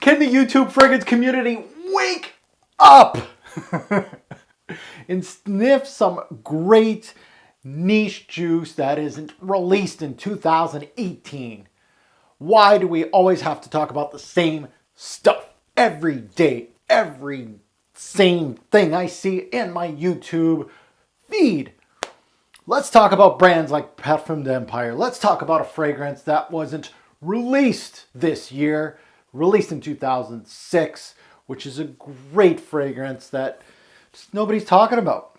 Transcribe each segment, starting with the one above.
Can the YouTube fragrance community wake up and sniff some great niche juice that isn't released in 2018? Why do we always have to talk about the same stuff every day? Every same thing I see in my YouTube feed. Let's talk about brands like Parfum d'Empire. Let's talk about a fragrance that wasn't released this year, released in 2006, which is a great fragrance that just nobody's talking about.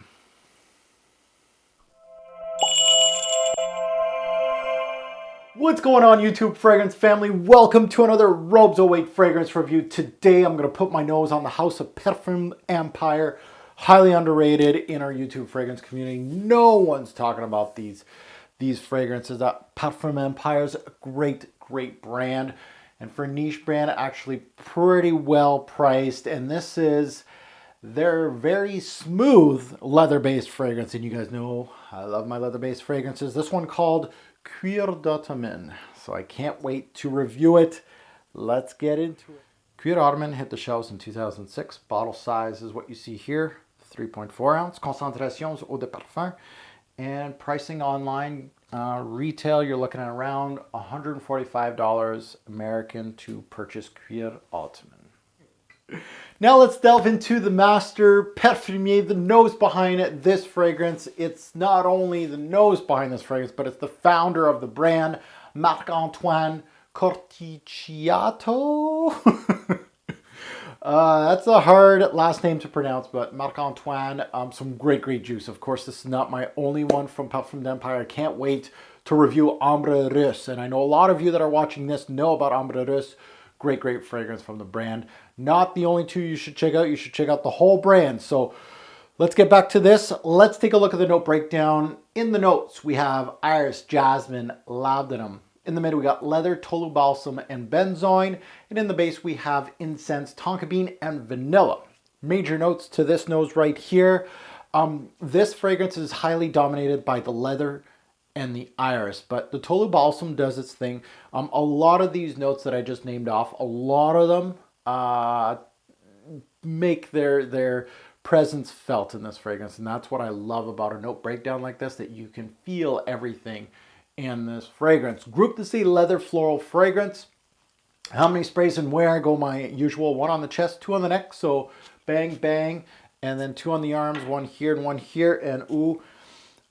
What's going on, YouTube fragrance family? Welcome to another Robes 08 fragrance review. Today I'm going to put my nose on the house of Parfum Empire. Highly underrated in our YouTube fragrance community. No one's talking about these fragrances. Parfum Empire is a great brand. And for a niche brand, actually pretty well priced. And this is their very smooth leather-based fragrance. And you guys know I love my leather-based fragrances. This one called Cuir Ottoman. So I can't wait to review it. Let's get into it. Cuir Ottoman hit the shelves in 2006. Bottle size is what you see here, 3.4 ounce. Concentrations eau de parfum. And pricing online, retail, you're looking at around $145 American to purchase Cuir Ottoman. Now let's delve into the master parfumier, the nose behind this fragrance. It's not only the nose behind this fragrance, but it's the founder of the brand, Marc-Antoine Corticciato. That's a hard last name to pronounce, but Marc-Antoine, some great juice. Of course, this is not my only one from Parfum d'Empire. I can't wait to review Ambre Russe. And I know a lot of you that are watching this know about Ambre Russe. Great fragrance from the brand. Not the only two you should check out. You should check out the whole brand. So let's get back to this. Let's take a look at the note breakdown. In the notes, we have iris, jasmine, laudanum. In the middle, we got leather, tolu balsam, and benzoin. And in the base, we have incense, tonka bean, and vanilla. Major notes to this nose right here. This fragrance is highly dominated by the leather and the iris, but the tolu balsam does its thing. A lot of these notes that I just named off, a lot of them make their presence felt in this fragrance, and that's what I love about a note breakdown like this, that you can feel everything in this fragrance. Group to C leather floral fragrance. How many sprays and where? Go my usual, one on the chest, two on the neck, so bang, and then two on the arms, one here and one here, and ooh,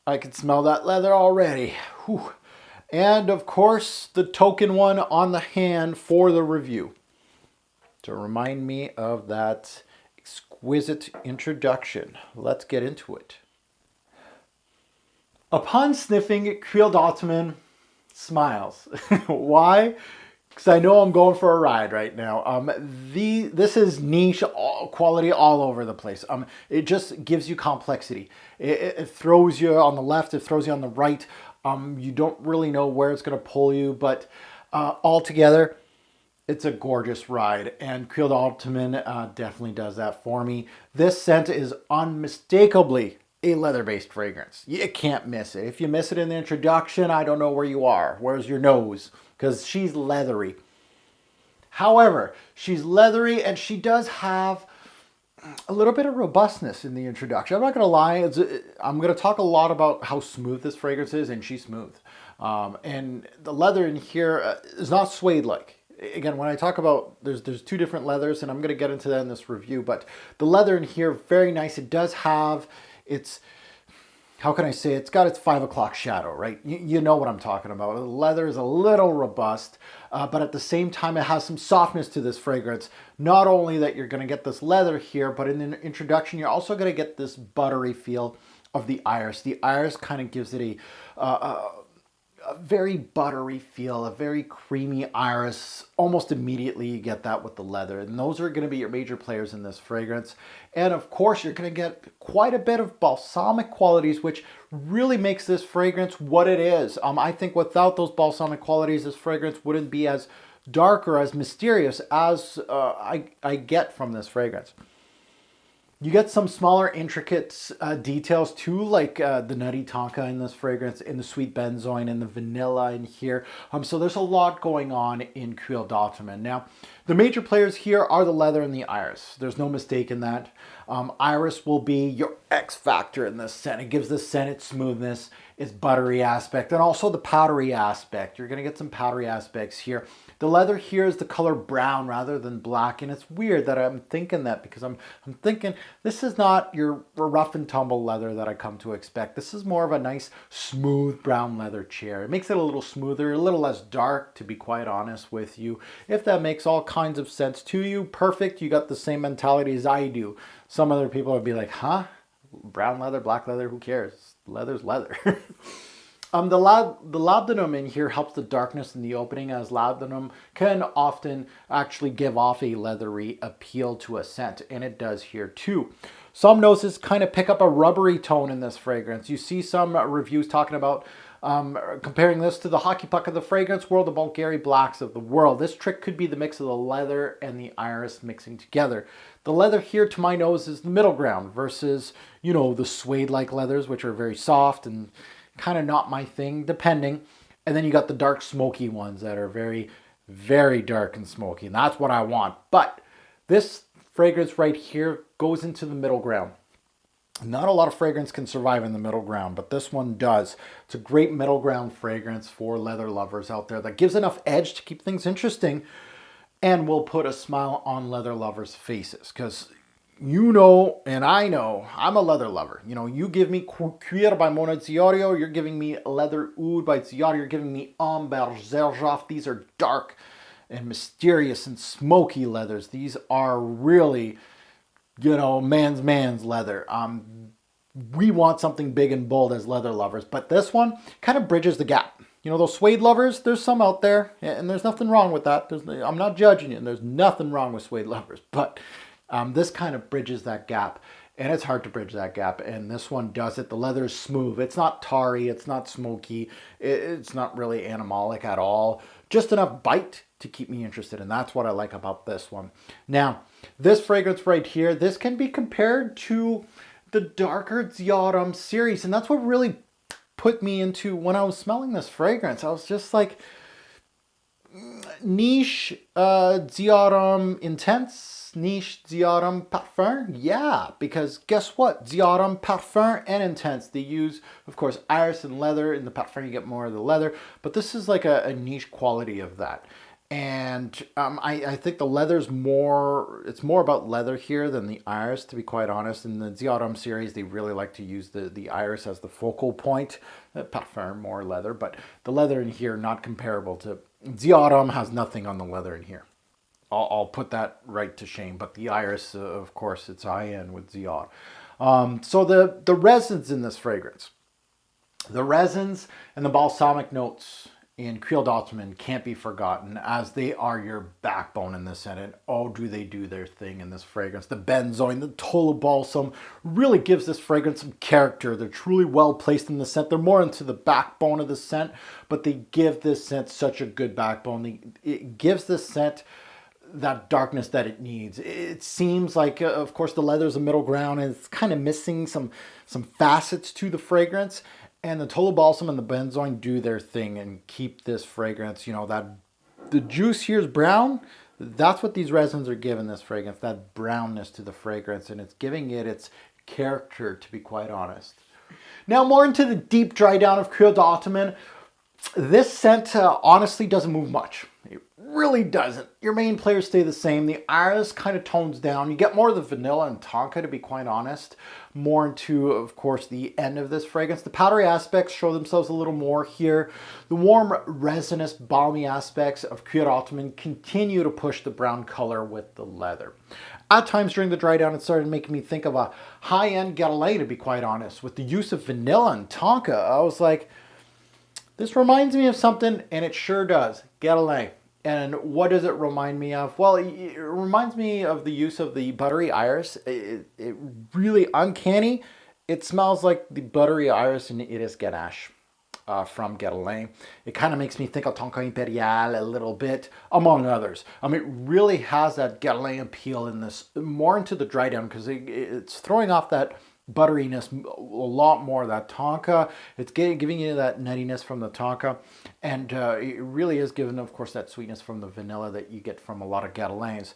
I can smell that leather already. Whew. And of course, the token one on the hand for the review, to remind me of that exquisite introduction. Let's get into it. Upon sniffing, Cuir Ottoman smiles. Why? Because I know I'm going for a ride right now. This is niche quality all over the place. It just gives you complexity. It throws you on the left, it throws you on the right. You don't really know where it's going to pull you, but altogether, it's a gorgeous ride. And Cuir Ottoman definitely does that for me. This scent is unmistakably a leather-based fragrance. You can't miss it. If you miss it in the introduction, I don't know where you are. Where's your nose? Because she's leathery. However, she's leathery and she does have a little bit of robustness in the introduction. I'm not going to lie. I'm going to talk a lot about how smooth this fragrance is, and she's smooth. And the leather in here is not suede-like. Again, when I talk about, there's two different leathers, and I'm going to get into that in this review, but the leather in here, very nice. It does have its, how can I say, it's got its 5 o'clock shadow, right? You know what I'm talking about. The leather is a little robust, but at the same time, it has some softness to this fragrance. Not only that you're going to get this leather here, but in the introduction, you're also going to get this buttery feel of the iris. The iris kind of gives it a very buttery feel, a very creamy iris. Almost immediately you get that with the leather. And those are going to be your major players in this fragrance. And of course, you're going to get quite a bit of balsamic qualities, which really makes this fragrance what it is. I think without those balsamic qualities, this fragrance wouldn't be as dark or as mysterious as I get from this fragrance. You get some smaller, intricate details too, like the nutty tonka in this fragrance, in the sweet benzoin, and the vanilla in here. So there's a lot going on in Cuir Ottoman. Now, the major players here are the leather and the iris. There's no mistake in that. Iris will be your X factor in this scent. It gives the scent its smoothness, its buttery aspect, and also the powdery aspect. You're going to get some powdery aspects here. The leather here is the color brown rather than black, and it's weird that I'm thinking that because I'm thinking this is not your rough and tumble leather that I come to expect. This is more of a nice smooth brown leather chair. It makes it a little smoother, a little less dark, to be quite honest with you. If that makes all kinds of sense to you, perfect. You got the same mentality as I do. Some other people would be like, huh? Brown leather, black leather, who cares? Leather's leather. The labdanum in here helps the darkness in the opening, as labdanum can often actually give off a leathery appeal to a scent, and it does here too. Some noses kind of pick up a rubbery tone in this fragrance. You see some reviews talking about comparing this to the hockey puck of the fragrance world, the Bulgari blacks of the world. This trick could be the mix of the leather and the iris mixing together. The leather here, to my nose, is the middle ground versus, you know, the suede-like leathers, which are very soft and kind of not my thing, depending. And then you got the dark smoky ones that are very, very dark and smoky, and that's what I want. But this fragrance right here goes into the middle ground. Not a lot of fragrance can survive in the middle ground, but this one does. It's a great middle ground fragrance for leather lovers out there that gives enough edge to keep things interesting and will put a smile on leather lovers' faces, because you know, and I know, I'm a leather lover. You know, you give me Cuir by Mona Ziorio, you're giving me Leather Oud by Ziorio, you're giving me Amber Zerjoff. These are dark and mysterious and smoky leathers. These are really, you know, man's leather. We want something big and bold as leather lovers, but this one kind of bridges the gap. You know, those suede lovers, there's some out there, and there's nothing wrong with that. I'm not judging you, and there's nothing wrong with suede lovers, but this kind of bridges that gap, and it's hard to bridge that gap, and this one does it. The leather is smooth. It's not tarry. It's not smoky. It's not really animalic at all. Just enough bite to keep me interested, and that's what I like about this one. Now, this fragrance right here, this can be compared to the darker Ziorum series, and that's what really put me into, when I was smelling this fragrance, I was just like, niche Ziorum Intense, niche Ziorum Parfum. Yeah, because guess what? Ziorum Parfum and Intense, they use, of course, iris and leather. In the Parfum, you get more of the leather, but this is like a niche quality of that. And I think the leather's more, it's more about leather here than the iris, to be quite honest. In the Ziorum series, they really like to use the iris as the focal point. Parfum, more leather, but the leather in here, not comparable to, Ziorum has nothing on the leather in here. I'll put that right to shame, but the iris, of course, it's high-end with Zior. So the resins in this fragrance, the resins and the balsamic notes in Cuir Ottoman can't be forgotten, as they are your backbone in this scent. And oh, do they do their thing in this fragrance. The benzoin, the Tola balsam really gives this fragrance some character. They're truly well placed in the scent. They're more into the backbone of the scent, but they give this scent such a good backbone. It gives this scent that darkness that it needs. It seems like, of course, the leather's a middle ground, and it's kind of missing some facets to the fragrance. And the Tola balsam and the benzoin do their thing and keep this fragrance, you know, that the juice here is brown. That's what these resins are giving this fragrance, that brownness to the fragrance, and it's giving it its character, to be quite honest. Now, more into the deep dry down of Cuir Ottoman. This scent honestly doesn't move much. It really doesn't. Your main players stay the same. The iris kind of tones down. You get more of the vanilla and tonka, to be quite honest. More into, of course, the end of this fragrance. The powdery aspects show themselves a little more here. The warm, resinous, balmy aspects of Cuir Ottoman continue to push the brown color with the leather. At times during the dry down, it started making me think of a high-end Galilei, to be quite honest. With the use of vanilla and tonka, I was like, this reminds me of something, and it sure does. Galilei. And what does it remind me of? Well, it reminds me of the use of the buttery iris. It really uncanny. It smells like the buttery iris in Iris Ganache. from Guerlain. It kind of makes me think of Tonka Imperial a little bit, among others. It really has that Guerlain appeal in this, more into the dry down, because it's throwing off that butteriness a lot more. That Tonka, it's giving you that nuttiness from the Tonka, and it really is giving, of course, that sweetness from the vanilla that you get from a lot of Guerlains.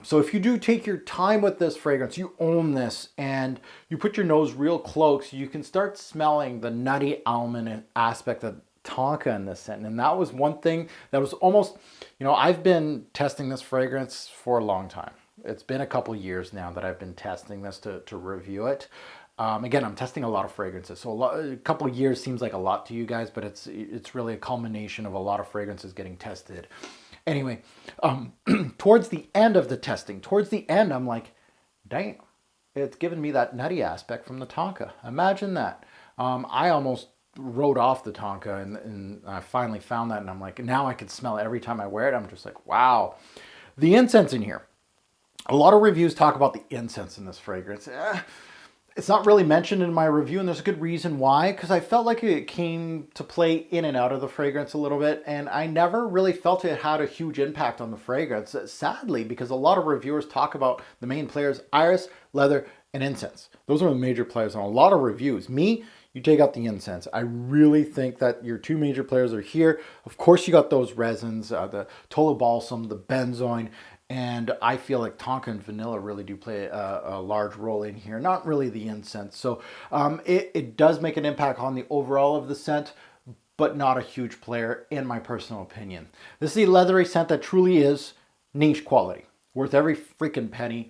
So if you do take your time with this fragrance, you own this, and you put your nose real close, you can start smelling the nutty almond aspect of Tonka in this scent. And that was one thing that was almost, I've been testing this fragrance for a long time. It's been a couple years now that I've been testing this to review it. Again, I'm testing a lot of fragrances, so a couple of years seems like a lot to you guys, but it's really a culmination of a lot of fragrances getting tested. Anyway, towards the end of the testing, I'm like, damn, it's given me that nutty aspect from the Tonka. Imagine that. I almost wrote off the Tonka, and I finally found that, and I'm like, now I can smell it every time I wear it. I'm just like, wow. The incense in here. A lot of reviews talk about the incense in this fragrance. It's not really mentioned in my review, and there's a good reason why, because I felt like it came to play in and out of the fragrance a little bit, and I never really felt it had a huge impact on the fragrance, sadly, because a lot of reviewers talk about the main players: iris, leather, and incense. Those are the major players on a lot of reviews. Me, you take out the incense. I really think that your two major players are here. Of course, you got those resins, the Tolo Balsam, the benzoin, and I feel like Tonka and vanilla really do play a large role in here. Not really the incense. So it does make an impact on the overall of the scent, but not a huge player in my personal opinion. This is a leathery scent that truly is niche quality, worth every freaking penny.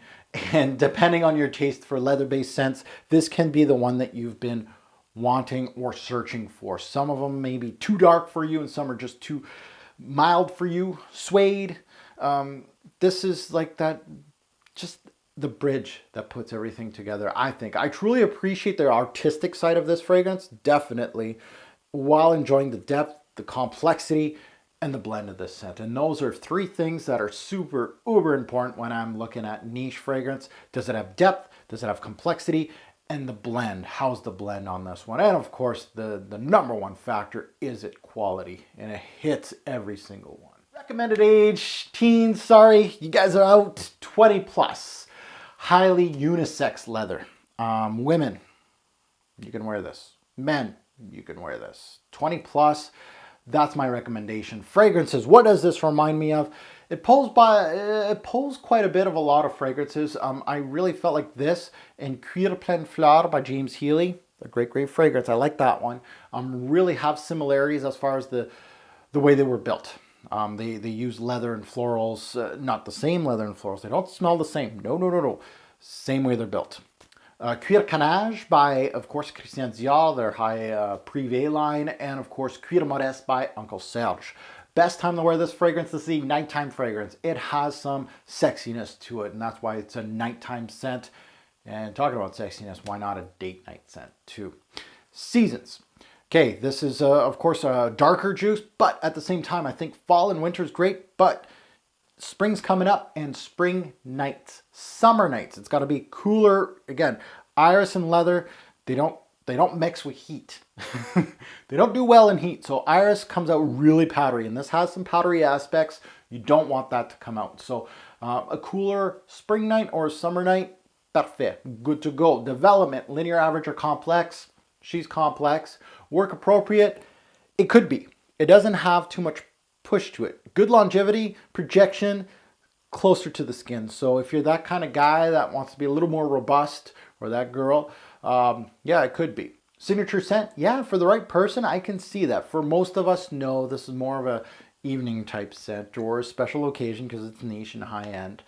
And depending on your taste for leather-based scents, this can be the one that you've been wanting or searching for. Some of them may be too dark for you, and some are just too mild for you. Suede. This is like that, just the bridge that puts everything together, I think. I truly appreciate the artistic side of this fragrance, definitely, while enjoying the depth, the complexity, and the blend of this scent. And those are three things that are super, uber important when I'm looking at niche fragrance. Does it have depth? Does it have complexity? And the blend. How's the blend on this one? And of course, the number one factor is it quality, and it hits every single one. Recommended age, teens, sorry, you guys are out, 20 plus. Highly unisex leather. Women, you can wear this. Men, you can wear this. 20 plus, that's my recommendation. Fragrances, what does this remind me of? It pulls quite a bit of a lot of fragrances. I really felt like this and Cuir Plein Fleur by James Healy. A great, great fragrance. I like that one. Really have similarities as far as the way they were built. They use leather and florals, not the same leather and florals. They don't smell the same. No. Same way they're built. Cuir Canage by, of course, Christian Dior, their high privé line, and of course Cuir Modeste by Uncle Serge. Best time to wear this fragrance, this is a nighttime fragrance. It has some sexiness to it, and that's why it's a nighttime scent. And talking about sexiness, why not a date night scent too? Seasons. Okay, this is, of course, a darker juice, but at the same time, I think fall and winter is great, but spring's coming up, and spring nights, summer nights, it's got to be cooler. Again, iris and leather, they don't mix with heat. They don't do well in heat, so iris comes out really powdery, and this has some powdery aspects. You don't want that to come out. So a cooler spring night or summer night, parfait, good to go. Development, linear, average, or complex. She's complex. Work appropriate, it could be. It doesn't have too much push to it. Good longevity, projection, closer to the skin. So if you're that kind of guy that wants to be a little more robust, or that girl, yeah, it could be. Signature scent, yeah, for the right person, I can see that. For most of us, no, this is more of a evening type scent or a special occasion because it's niche and high end.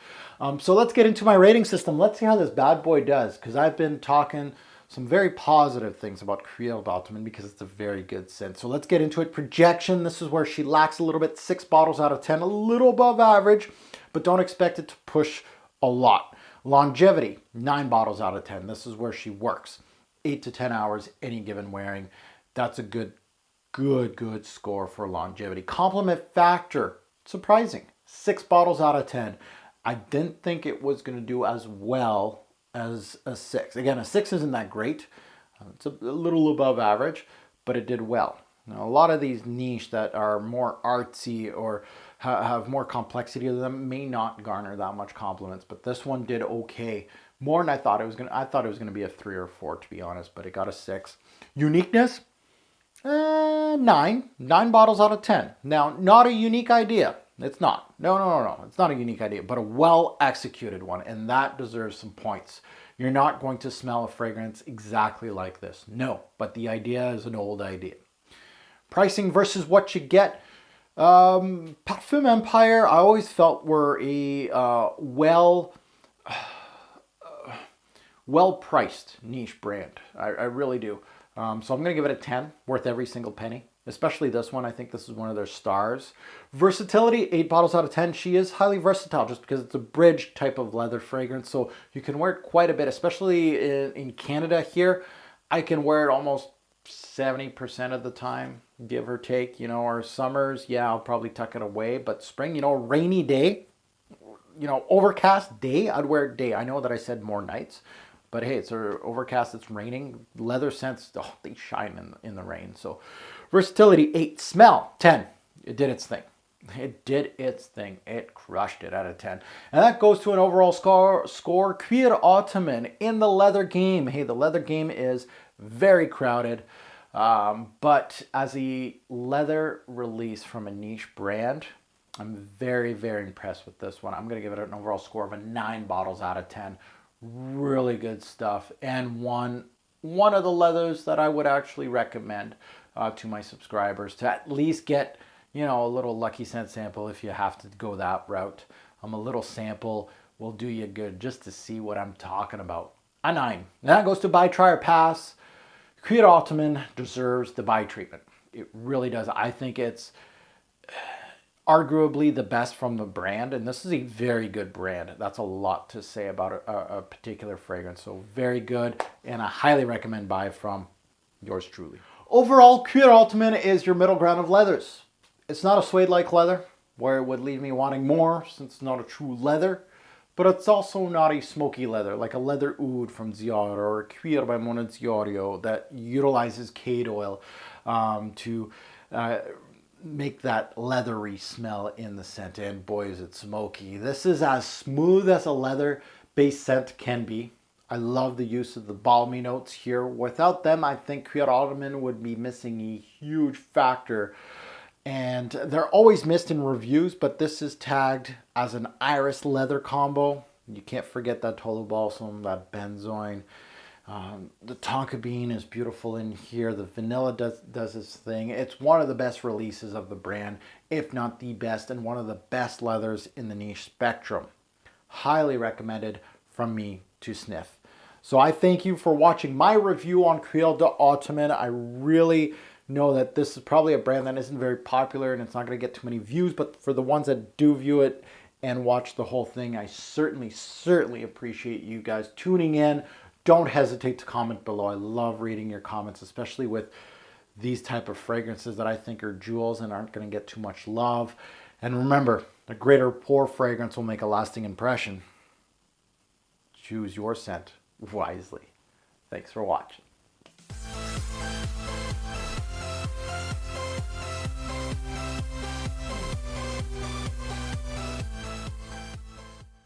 So let's get into my rating system. Let's see how this bad boy does, because I've been talking some very positive things about Cuir Ottoman because it's a very good scent. So let's get into it. Projection, this is where she lacks a little bit. 6 bottles out of 10, a little above average, but don't expect it to push a lot. Longevity, 9 bottles out of 10. This is where she works. 8 to 10 hours, any given wearing. That's a good score for longevity. Compliment factor, surprising. 6 bottles out of 10. I didn't think it was going to do as well as a 6. Again, a 6 isn't that great. It's a little above average, but it did well. Now, a lot of these niche that are more artsy or have more complexity to them may not garner that much compliments, but this one did okay. More than I thought it was gonna. I thought it was gonna be a 3 or 4 to be honest, but it got a 6. Uniqueness, 9. 9 bottles out of 10. Now, not a unique idea. It's not. No. It's not a unique idea, but a well executed one, and that deserves some points. You're not going to smell a fragrance exactly like this. No, but the idea is an old idea. Pricing versus what you get. Parfum Empire, I always felt were a well-priced niche brand. I really do. So I'm going to give it a 10, worth every single penny. Especially this one. I think this is one of their stars. Versatility, 8 bottles out of 10. She is highly versatile just because it's a bridge type of leather fragrance. So you can wear it quite a bit, especially in Canada here. I can wear it almost 70% of the time, give or take, or summers, yeah, I'll probably tuck it away. But spring, rainy day, overcast day, I'd wear it day. I know that I said more nights, but hey, it's overcast, it's raining. Leather scents, they shine in the rain. So versatility, 8. Smell, 10. It did its thing. It did its thing. It crushed it out of 10. And that goes to an overall score. Cuir Ottoman in the leather game. Hey, the leather game is very crowded. But as a leather release from a niche brand, I'm very, very impressed with this one. I'm going to give it an overall score of a 9 bottles out of 10. Really good stuff. And one of the leathers that I would actually recommend to my subscribers to at least get, a little Lucky Scent sample if you have to go that route. A little sample will do you good just to see what I'm talking about. A 9. And that goes to buy, try, or pass. Cuir Ottoman deserves the buy treatment. It really does. I think it's arguably the best from the brand, and this is a very good brand. That's a lot to say about a particular fragrance. So very good, and I highly recommend buy from yours truly. Overall, Cuir Ottoman is your middle ground of leathers. It's not a suede-like leather, where it would leave me wanting more, since it's not a true leather. But it's also not a smoky leather, like a leather oud from Zior or a Cuir by Monoziorio that utilizes cade oil to make that leathery smell in the scent. And boy, is it smoky. This is as smooth as a leather-based scent can be. I love the use of the balmy notes here. Without them, I think Cuir Ottoman would be missing a huge factor. And they're always missed in reviews, but this is tagged as an iris leather combo. You can't forget that Tolu Balsam, that benzoin. The tonka bean is beautiful in here. The vanilla does its thing. It's one of the best releases of the brand, if not the best, and one of the best leathers in the niche spectrum. Highly recommended from me to sniff. So I thank you for watching my review on Cuir Ottoman. I really know that this is probably a brand that isn't very popular and it's not going to get too many views, but for the ones that do view it and watch the whole thing, I certainly appreciate you guys tuning in. Don't hesitate to comment below. I love reading your comments, especially with these type of fragrances that I think are jewels and aren't going to get too much love. And remember, a great or poor fragrance will make a lasting impression. Choose your scent wisely. Thanks for watching.